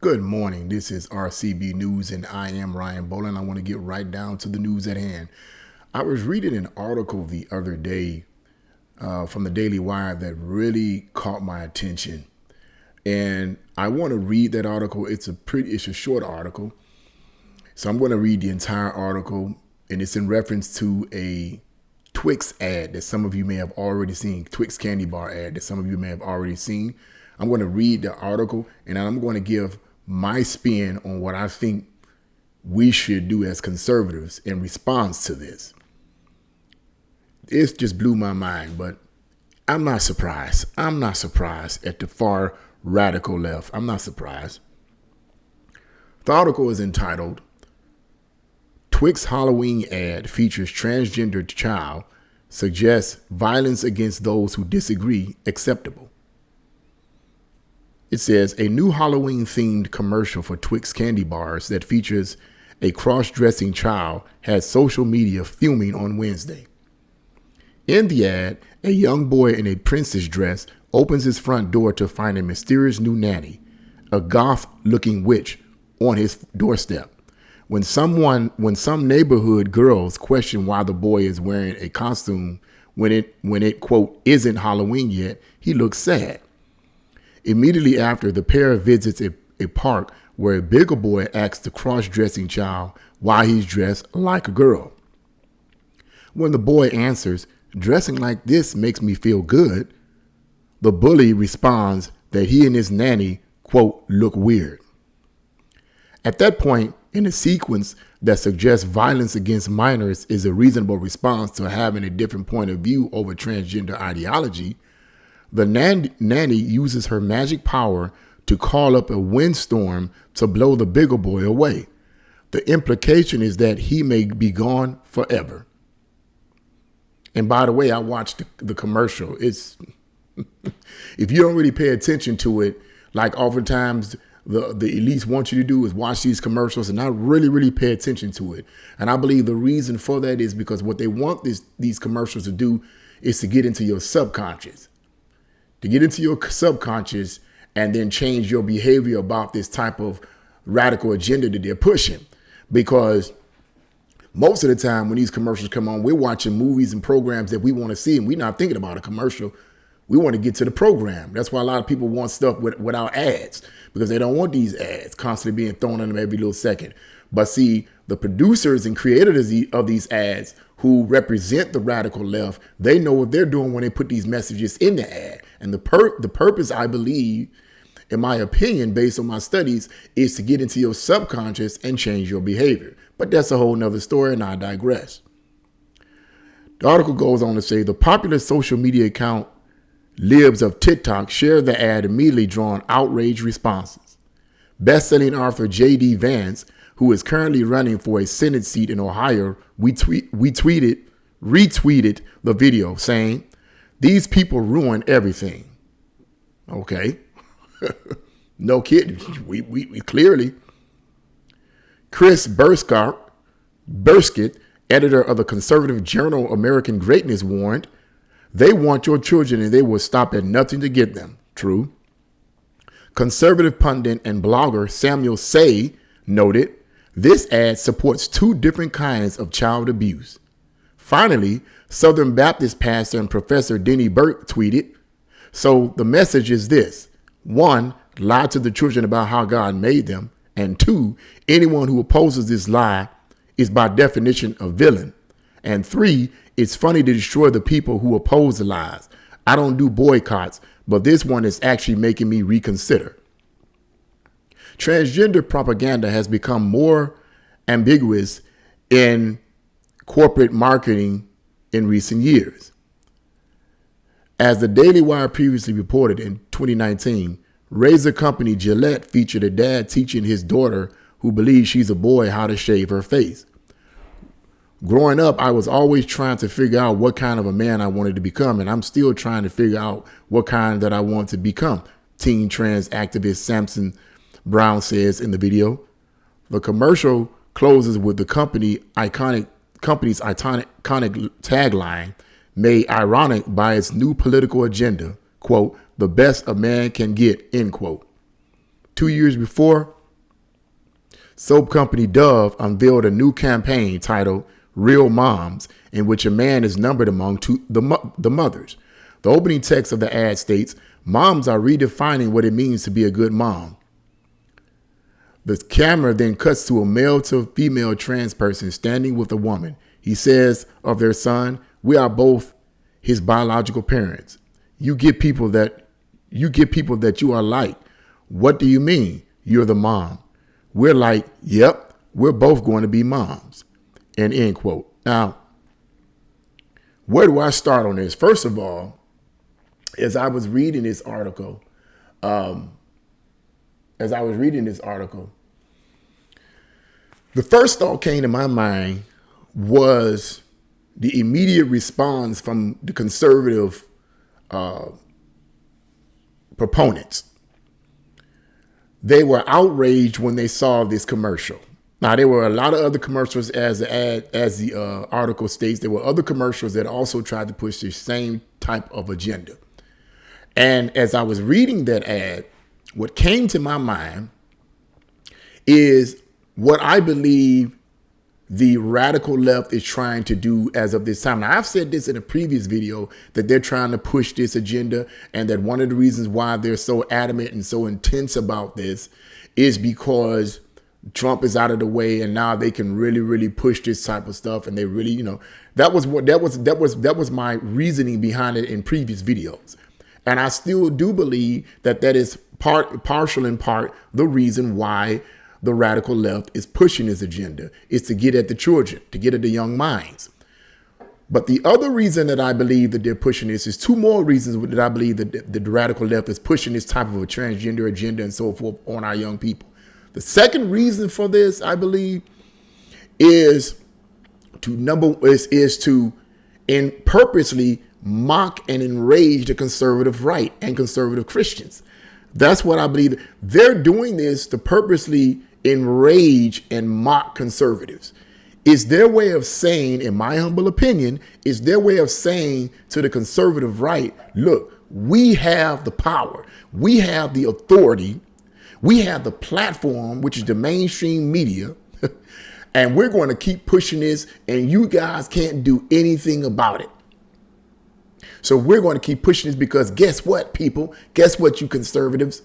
Good morning. This is RCB News, and I am Ryan Bolin. I want to get right down to the news at hand. I was reading an article the other day from the DailyWire that really caught my attention, and I want to read that article. It's a short article, so I'm going to read the entire article, and it's in reference to a Twix ad that some of you may have already seen. Twix candy bar ad that some of you may have already seen. I'm going to read the article, and I'm going to give my spin on what I think we should do as conservatives in response to this. It just blew my mind, but I'm not surprised. I'm not surprised at the far radical left. I'm not surprised. The article is entitled, Twix Halloween Ad Features Transgender Child Suggests Violence Against Those Who Disagree Acceptable. It says, a new Halloween-themed commercial for Twix candy bars that features a cross-dressing child had social media fuming on Wednesday. In the ad, a young boy in a princess dress opens his front door to find a mysterious new nanny, a goth-looking witch, on his doorstep. When some neighborhood girls question why the boy is wearing a costume when it quote, isn't Halloween yet, he looks sad. Immediately after, the pair visits a park where a bigger boy asks the cross-dressing child why he's dressed like a girl. When the boy answers, dressing like this makes me feel good, the bully responds that he and his nanny, quote, look weird. At that point, in a sequence that suggests violence against minors is a reasonable response to having a different point of view over transgender ideology, the nanny uses her magic power to call up a windstorm to blow the bigger boy away. The implication is that he may be gone forever. And by the way, I watched the commercial. It's if you don't really pay attention to it, like oftentimes the elites want you to do is watch these commercials and not really pay attention to it. And I believe the reason for that is because what they want these commercials to do is to get into your subconscious. To get into your subconscious and then change your behavior about this type of radical agenda that they're pushing. Because most of the time when these commercials come on, we're watching movies and programs that we want to see, and we're not thinking about a commercial. We want to get to the program. That's why a lot of people want stuff without ads, because they don't want these ads constantly being thrown on them every little second. But see, the producers and creators of these ads who represent the radical left, they know what they're doing when they put these messages in the ad. And the purpose, I believe, in my opinion, based on my studies, is to get into your subconscious and change your behavior. But that's a whole nother story, and I digress. The article goes on to say the popular social media account Libs of TikTok shared the ad, immediately drawing outraged responses. Best-selling author J.D. Vance, who is currently running for a Senate seat in Ohio, retweeted the video saying, these people ruin everything. Okay. No kidding. We clearly. Chris Burskett, editor of the conservative journal American Greatness, warned, they want your children and they will stop at nothing to get them. True. Conservative pundit and blogger Samuel Say noted, this ad supports two different kinds of child abuse. Finally, Southern Baptist pastor and professor Denny Burke tweeted, so the message is this. 1, lie to the children about how God made them. And 2, anyone who opposes this lie is by definition a villain. And 3, it's funny to destroy the people who oppose the lies. I don't do boycotts, but this one is actually making me reconsider. Transgender propaganda has become more ambiguous in corporate marketing in recent years. As the Daily Wire previously reported in 2019, razor company Gillette featured a dad teaching his daughter, who believes she's a boy, how to shave her face. Growing up, I was always trying to figure out what kind of a man I wanted to become, and I'm still trying to figure out what kind that I want to become, teen trans activist Samson Brown says in the video. The commercial closes with the company's iconic tagline, made ironic by its new political agenda, quote, the best a man can get, end quote. 2 years before, soap company Dove unveiled a new campaign titled Real Moms, in which a man is numbered among the mothers. The opening text of the ad states, "Moms are redefining what it means to be a good mom." The camera then cuts to a male to female trans person standing with a woman. He says of their son, "We are both his biological parents. You get people that you are like. What do you mean? You're the mom." We're like, "Yep, we're both going to be moms." And end quote. Now, where do I start on this? First of all, as I was reading this article, the first thought came to my mind was the immediate response from the conservative proponents. They were outraged when they saw this commercial. Now, there were a lot of other commercials, as the article states. There were other commercials that also tried to push the same type of agenda. And as I was reading that ad, what came to my mind is what I believe the radical left is trying to do as of this time. Now, I've said this in a previous video, that they're trying to push this agenda, and that one of the reasons why they're so adamant and so intense about this is because Trump is out of the way, and now they can really push this type of stuff. And they really, that was my reasoning behind it in previous videos. And I still do believe that is partial in part the reason why the radical left is pushing this agenda, is to get at the children, to get at the young minds. But the other reason that I believe that they're pushing this is two more reasons that I believe that the radical left is pushing this type of a transgender agenda and so forth on our young people. The second reason for this, I believe, is to purposely mock and enrage the conservative right and conservative Christians. That's what I believe. They're doing this to purposely enrage and mock conservatives. It's their way of saying, in my humble opinion, is their way of saying to the conservative right, look, we have the power, we have the authority, we have the platform, which is the mainstream media, and we're going to keep pushing this, and you guys can't do anything about it. So we're going to keep pushing this because guess what, people? Guess what, you conservatives?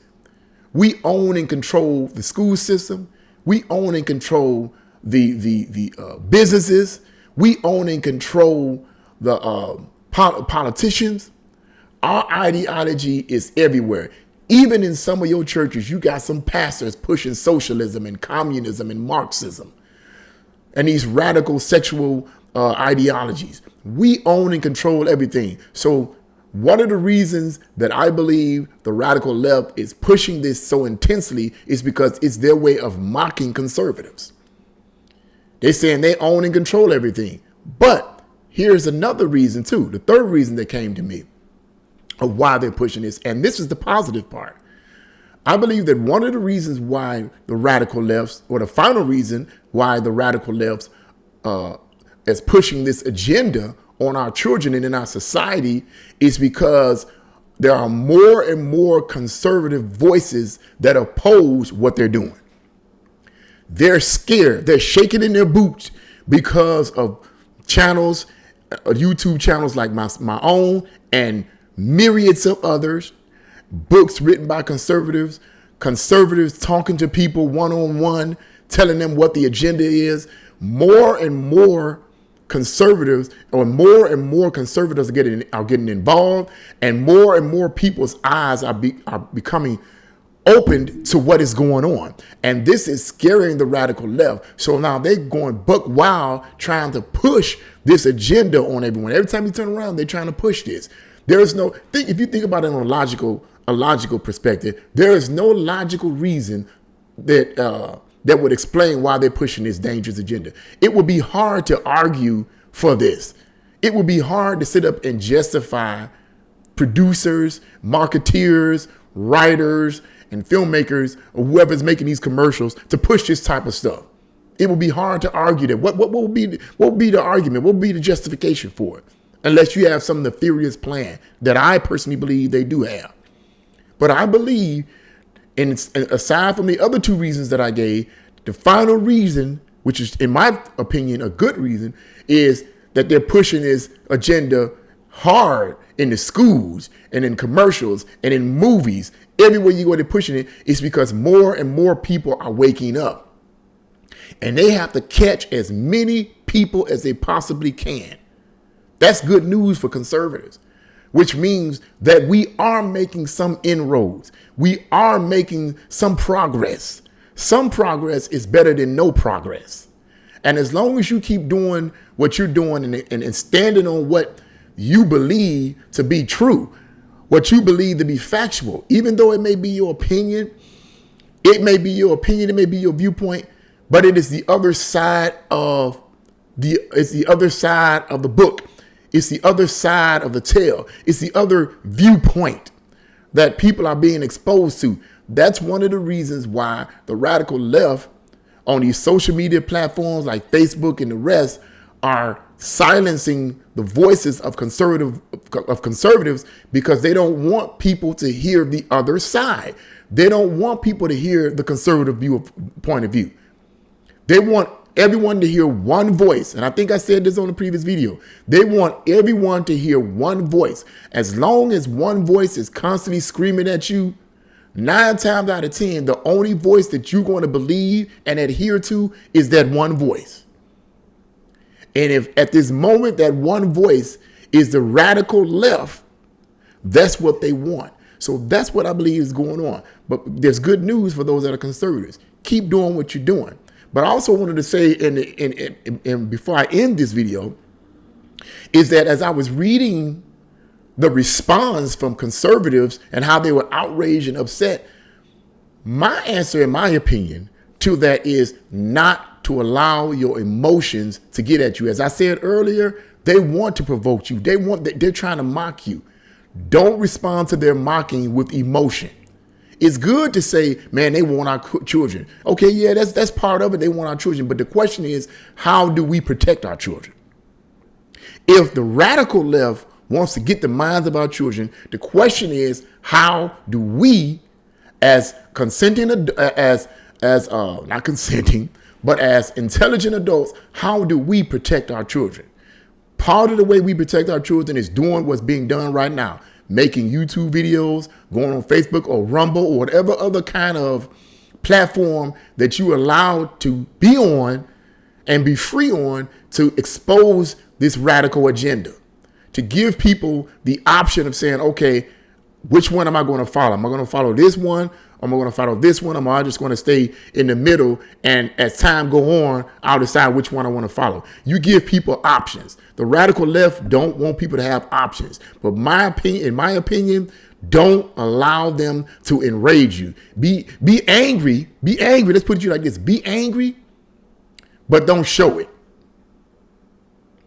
We own and control the school system. We own and control the businesses. We own and control the politicians. Our ideology is everywhere. Even in some of your churches, you got some pastors pushing socialism and communism and Marxism and these radical sexual ideologies. We own and control everything. So one of the reasons that I believe the radical left is pushing this so intensely is because it's their way of mocking conservatives. They're saying they own and control everything. But here's another reason too. The third reason that came to me of why they're pushing this, and this is the positive part. I believe that one of the reasons why the radical lefts, or the final reason why the radical lefts is pushing this agenda on our children and in our society, is because there are more and more conservative voices that oppose what they're doing. They're scared. They're shaking in their boots because of channels, YouTube channels like my own and myriads of others, books written by conservatives talking to people one-on-one, telling them what the agenda is. More and more conservatives are getting involved, and more people's eyes are becoming opened to what is going on. And this is scaring the radical left. So now they're going buck wild trying to push this agenda on everyone. Every time you turn around, they're trying to push this. There is no thing. If you think about it on a logical perspective, there is no logical reason that would explain why they're pushing this dangerous agenda. It would be hard to argue for this. It would be hard to sit up and justify producers, marketeers, writers, and filmmakers, or whoever's making these commercials to push this type of stuff. It would be hard to argue that. What would be the argument? What would be the justification for it? Unless you have some nefarious plan that I personally believe they do have. But I believe And aside from the other two reasons that I gave, the final reason, which is in my opinion a good reason, is that they're pushing this agenda hard in the schools and in commercials and in movies. Everywhere you go, they're pushing it. It's because more and more people are waking up. And they have to catch as many people as they possibly can. That's good news for conservatives, which means that we are making some inroads. We are making some progress. Some progress is better than no progress. And as long as you keep doing what you're doing and standing on what you believe to be true, what you believe to be factual, even though it may be your opinion, it may be your viewpoint, but it is the other side of the book. It's the other side of the tale. It's the other viewpoint that people are being exposed to. That's one of the reasons why the radical left on these social media platforms like Facebook and the rest are silencing the voices of conservatives because they don't want people to hear the other side. They don't want people to hear the conservative point of view. They want everyone to hear one voice. And I think I said this on the previous video. They want everyone to hear one voice. As long as one voice is constantly screaming at you, 9 times out of 10, the only voice that you're going to believe and adhere to is that one voice. And if at this moment that one voice is the radical left, that's what they want. So that's what I believe is going on. But there's good news for those that are conservatives. Keep doing what you're doing. But I also wanted to say, and before I end this video, is that as I was reading the response from conservatives and how they were outraged and upset, my answer, in my opinion, to that is not to allow your emotions to get at you. As I said earlier, they want to provoke you. They're trying to mock you. Don't respond to their mocking with emotion. It's good to say, man, they want our children. Okay, yeah, that's part of it. They want our children. But the question is, how do we protect our children? If the radical left wants to get the minds of our children, the question is, how do we, as not consenting, but as intelligent adults, how do we protect our children? Part of the way we protect our children is doing what's being done right now. Making YouTube videos, going on Facebook or Rumble or whatever other kind of platform that you are allowed to be on and be free on to expose this radical agenda. To give people the option of saying, okay, which one am I going to follow? Am I going to follow this one? Am I going to follow this one? Am I just going to stay in the middle? And as time go on, I'll decide which one I want to follow. You give people options. The radical left don't want people to have options. But in my opinion, don't allow them to enrage you. Be angry. Be angry. Let's put it to you like this. Be angry, but don't show it.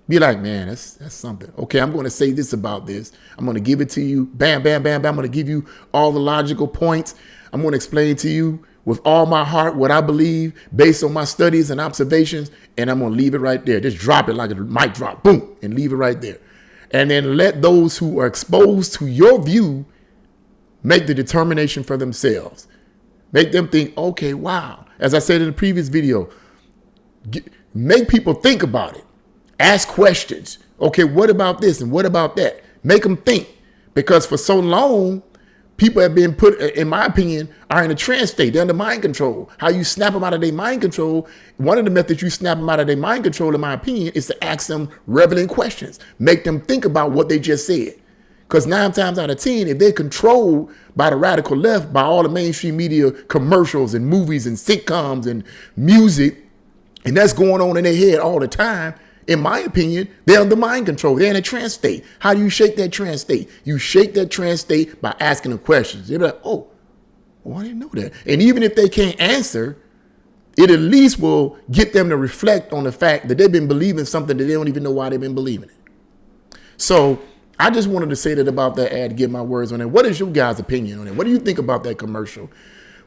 Be like, man, that's something. Okay, I'm going to say this about this. I'm going to give it to you. Bam, bam, bam, bam. I'm going to give you all the logical points. I'm going to explain to you with all my heart what I believe based on my studies and observations. And I'm going to leave it right there. Just drop it like a mic drop. Boom. And leave it right there. And then let those who are exposed to your view make the determination for themselves. Make them think, okay, wow. As I said in the previous video, make people think about it. Ask questions. Okay, what about this and what about that? Make them think. Because for so long, people have been put, in my opinion, are in a trance state. They're under mind control. How you snap them out of their mind control, one of the methods you snap them out of their mind control, in my opinion, is to ask them relevant questions. Make them think about what they just said. Because 9 times out of 10, if they're controlled by the radical left, by all the mainstream media commercials and movies and sitcoms and music, and that's going on in their head all the time, in my opinion, they're under mind control. They're in a trance state. How do you shake that trance state? You shake that trance state by asking them questions. They're like, oh, I didn't know that. And even if they can't answer, it at least will get them to reflect on the fact that they've been believing something that they don't even know why they've been believing it. So I just wanted to say that about that ad, to get my words on it. What is your guys' opinion on it? What do you think about that commercial?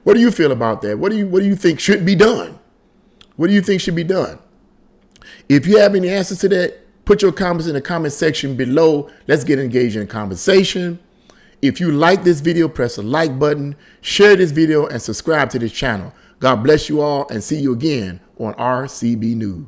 What do you feel about that? What do you think should be done? What do you think should be done? If you have any answers to that, put your comments in the comment section below. Let's get engaged in conversation. If you like this video, press the like button, share this video, and subscribe to this channel. God bless you all, and see you again on RCB News.